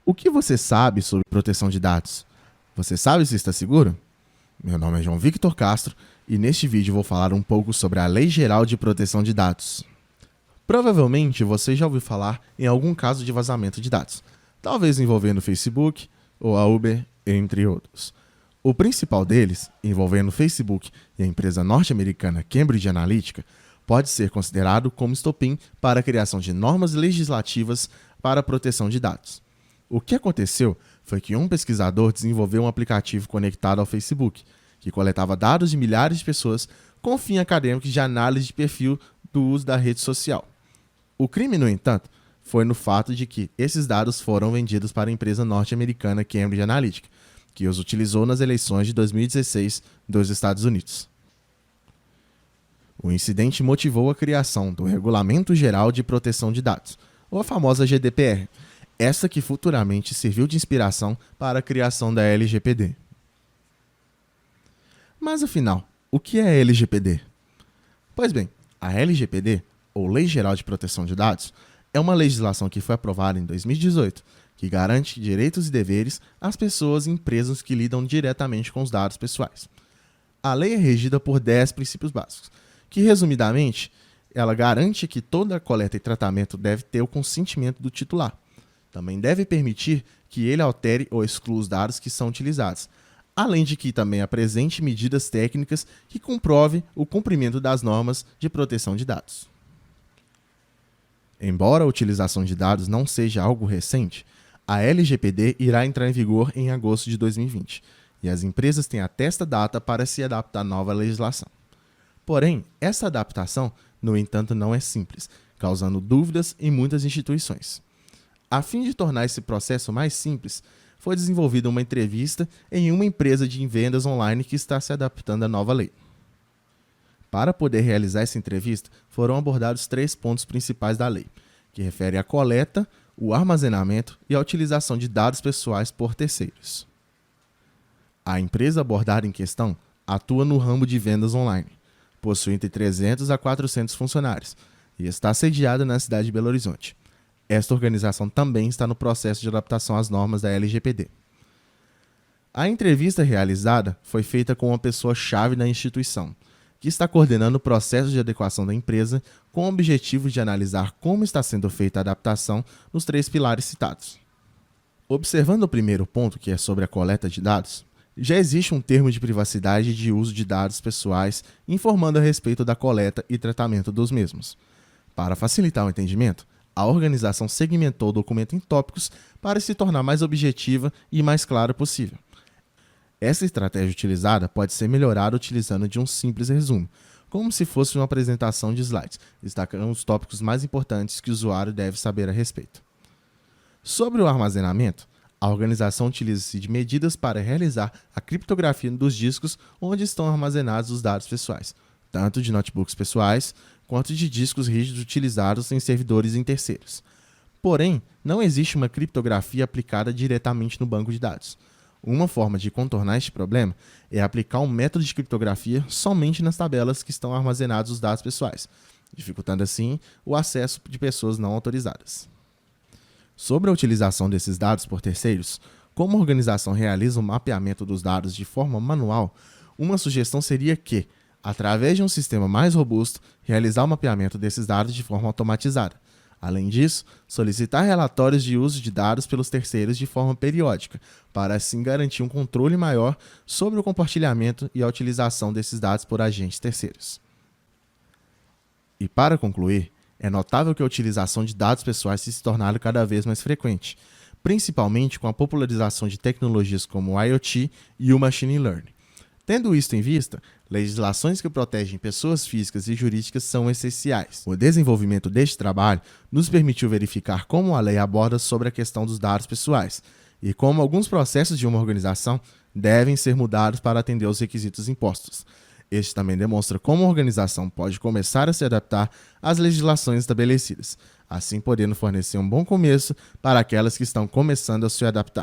O que você sabe sobre proteção de dados? Você sabe se está seguro? Meu nome é João Victor Castro e neste vídeo vou falar um pouco sobre a Lei Geral de Proteção de Dados. Provavelmente você já ouviu falar em algum caso de vazamento de dados, talvez envolvendo o Facebook ou a Uber, entre outros. O principal deles, envolvendo o Facebook e a empresa norte-americana Cambridge Analytica, pode ser considerado como estopim para a criação de normas legislativas para a proteção de dados. O que aconteceu foi que um pesquisador desenvolveu um aplicativo conectado ao Facebook, que coletava dados de milhares de pessoas com fim acadêmico de análise de perfil do uso da rede social. O crime, no entanto, foi no fato de que esses dados foram vendidos para a empresa norte-americana Cambridge Analytica, que os utilizou nas eleições de 2016 dos Estados Unidos. O incidente motivou a criação do Regulamento Geral de Proteção de Dados, ou a famosa GDPR, essa que futuramente serviu de inspiração para a criação da LGPD. Mas afinal, o que é a LGPD? Pois bem, a LGPD, ou Lei Geral de Proteção de Dados, é uma legislação que foi aprovada em 2018, que garante direitos e deveres às pessoas e empresas que lidam diretamente com os dados pessoais. A lei é regida por 10 princípios básicos, que, resumidamente, ela garante que toda a coleta e tratamento deve ter o consentimento do titular. Também deve permitir que ele altere ou exclua os dados que são utilizados, além de que também apresente medidas técnicas que comprovem o cumprimento das normas de proteção de dados. Embora a utilização de dados não seja algo recente, a LGPD irá entrar em vigor em agosto de 2020, e as empresas têm até esta data para se adaptar à nova legislação. Porém, essa adaptação, no entanto, não é simples, causando dúvidas em muitas instituições. A fim de tornar esse processo mais simples, foi desenvolvida uma entrevista em uma empresa de vendas online que está se adaptando à nova lei. Para poder realizar essa entrevista, foram abordados 3 pontos principais da lei, que referem à coleta, o armazenamento e a utilização de dados pessoais por terceiros. A empresa abordada em questão atua no ramo de vendas online, possui entre 300 a 400 funcionários e está sediada na cidade de Belo Horizonte. Esta organização também está no processo de adaptação às normas da LGPD. A entrevista realizada foi feita com uma pessoa-chave da instituição, que está coordenando o processo de adequação da empresa com o objetivo de analisar como está sendo feita a adaptação nos 3 pilares citados. Observando o primeiro ponto, que é sobre a coleta de dados, já existe um termo de privacidade de uso de dados pessoais informando a respeito da coleta e tratamento dos mesmos. Para facilitar o entendimento, a organização segmentou o documento em tópicos para se tornar mais objetiva e mais clara possível. Essa estratégia utilizada pode ser melhorada utilizando de um simples resumo, como se fosse uma apresentação de slides, destacando os tópicos mais importantes que o usuário deve saber a respeito. Sobre o armazenamento, a organização utiliza-se de medidas para realizar a criptografia dos discos onde estão armazenados os dados pessoais, tanto de notebooks pessoais quanto de discos rígidos utilizados em servidores em terceiros. Porém, não existe uma criptografia aplicada diretamente no banco de dados. Uma forma de contornar este problema é aplicar um método de criptografia somente nas tabelas que estão armazenados os dados pessoais, dificultando assim o acesso de pessoas não autorizadas. Sobre a utilização desses dados por terceiros, como a organização realiza o mapeamento dos dados de forma manual, uma sugestão seria que, através de um sistema mais robusto, realizar o mapeamento desses dados de forma automatizada. Além disso, solicitar relatórios de uso de dados pelos terceiros de forma periódica, para assim garantir um controle maior sobre o compartilhamento e a utilização desses dados por agentes terceiros. E para concluir, é notável que a utilização de dados pessoais tem se tornado cada vez mais frequente, principalmente com a popularização de tecnologias como o IoT e o Machine Learning. Tendo isto em vista, legislações que protegem pessoas físicas e jurídicas são essenciais. O desenvolvimento deste trabalho nos permitiu verificar como a lei aborda sobre a questão dos dados pessoais e como alguns processos de uma organização devem ser mudados para atender aos requisitos impostos. Este também demonstra como a organização pode começar a se adaptar às legislações estabelecidas, assim podendo fornecer um bom começo para aquelas que estão começando a se adaptar.